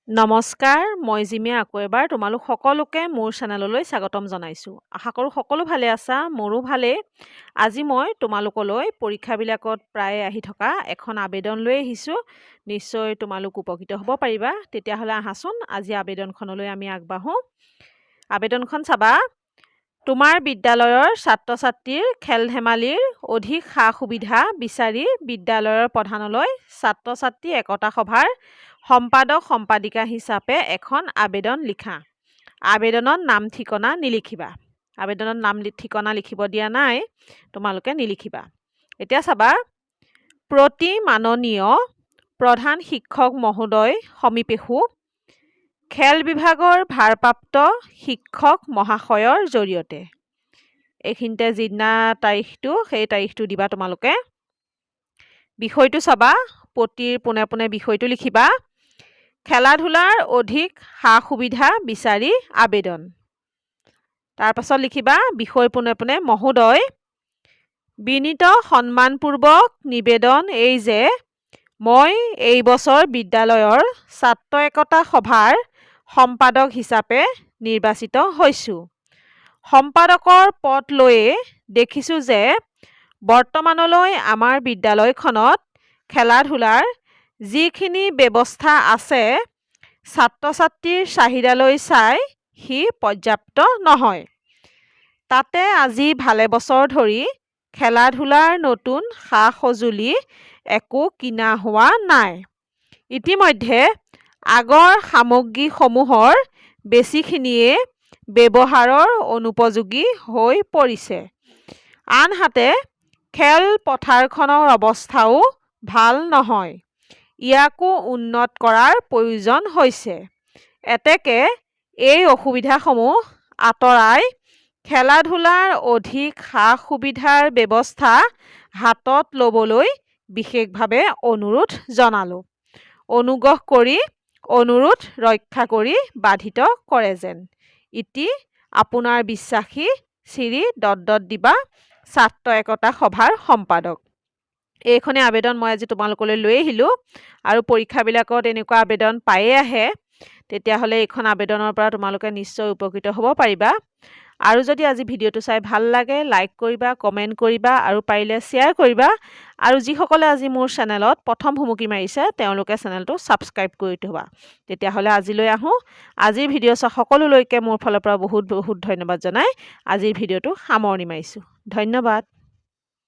নমস্কাৰ, মই জিমিয়ে আকৌ এবাৰ তোমালোক সকলোকে মোৰ চেনেললৈ স্বাগতম জনাইছোঁ। আশা কৰোঁ সকলো ভালে আছা, মোৰো ভালেই। আজি মই তোমালোকলৈ পৰীক্ষাবিলাকত প্ৰায়ে আহি থকা এখন আবেদন লৈ আহিছোঁ। নিশ্চয় তোমালোক উপকৃত হ'ব পাৰিবা। তেতিয়াহ'লে আহাচোন আজি আবেদনখনলৈ আমি আগবাঢ়োঁ। আবেদনখন চাবা। তোমাৰ বিদ্যালয়ৰ ছাত্ৰ ছাত্ৰীৰ খেল ধেমালিৰ অধিক সা সুবিধা বিচাৰি বিদ্যালয়ৰ প্ৰধানলৈ ছাত্ৰ ছাত্ৰী একতা সভাৰ সম্পাদক সম্পাদিকা হিচাপে এখন আবেদন লিখা। আবেদনত নাম ঠিকনা নিলিখিবা। আবেদনত নাম ঠিকনা লিখিব দিয়া নাই, তোমালোকে নিলিখিবা। এতিয়া চাবা, প্ৰতি মাননীয় প্ৰধান শিক্ষক মহোদয় সমীপেষু খেল বিভাগৰ ভাৰপ্ৰাপ্ত শিক্ষক মহাশয়ৰ জৰিয়তে। এইখিনিতে যিদিনা তাৰিখটো সেই তাৰিখটো দিবা তোমালোকে। বিষয়টো চাবা, প্ৰতিৰ পোনে পোনে বিষয়টো লিখিবা। খেলা ধূলাৰ অধিক সা সুবিধা বিচাৰি আবেদন। তাৰপাছত লিখিবা বিষয় পোনে পোনে মহোদয়, বিনীত সন্মানপূৰ্বক নিবেদন এই যে মই এই বছৰ বিদ্যালয়ৰ ছাত্ৰ একতা সভাৰ সম্পাদক হিচাপে নিৰ্বাচিত হৈছোঁ। সম্পাদকৰ পদ লৈয়ে দেখিছোঁ যে বৰ্তমানলৈ আমাৰ বিদ্যালয়খনত খেলা ধূলাৰ যিখিনি ব্যৱস্থা আছে ছাত্ৰ ছাত্ৰীৰ চাহিদালৈ চাই সি পৰ্যাপ্ত নহয়। তাতে আজি ভালে বছৰ ধৰি খেলা ধূলাৰ নতুন সা সঁজুলি একো কিনা হোৱা নাই। ইতিমধ্যে আগৰ সামগ্ৰীসমূহৰ বেছিখিনিয়ে ব্যৱহাৰৰ অনুপযোগী হৈ পৰিছে। আনহাতে খেল পথাৰখনৰ অৱস্থাও ভাল নহয়। ইয়াকো উন্নত কৰাৰ প্ৰয়োজন হৈছে। এতেকে এই অসুবিধাসমূহ আঁতৰাই খেলা ধূলাৰ অধিক সা সুবিধাৰ ব্যৱস্থা হাতত ল'বলৈ বিশেষভাৱে অনুৰোধ জনালোঁ। অনুগ্ৰহ কৰি অনুৰোধ ৰক্ষা কৰি বাধিত কৰে যেন। ইতি আপোনাৰ বিশ্বাসী শ্ৰী ... দিবা ছাত্ৰ একতা সভাৰ সম্পাদক। এইখনে আবেদন মই আজি তোমালোকলৈ লৈ আহিলোঁ। আৰু পৰীক্ষাবিলাকত এনেকুৱা আবেদন পায়ে আহে। তেতিয়াহ'লে এইখন আবেদনৰ পৰা তোমালোকে নিশ্চয় উপকৃত হ'ব পাৰিবা। আৰু যদি আজি ভিডিঅ'টো চাই ভাল লাগে, লাইক কৰিবা, কমেণ্ট কৰিবা আৰু পাৰিলে শ্বেয়াৰ কৰিবা। আৰু যিসকলে আজি মোৰ চেনেলত প্ৰথম ভুমুকি মাৰিছে তেওঁলোকে চেনেলটো ছাবস্ক্ৰাইব কৰি থ'বা। তেতিয়াহ'লে আজিলৈ আহোঁ। আজিৰ ভিডিঅ' চোৱা সকলোলৈকে মোৰ ফালৰ পৰা বহুত বহুত ধন্যবাদ জনাই আজিৰ ভিডিঅ'টো সামৰণি মাৰিছোঁ। ধন্যবাদ।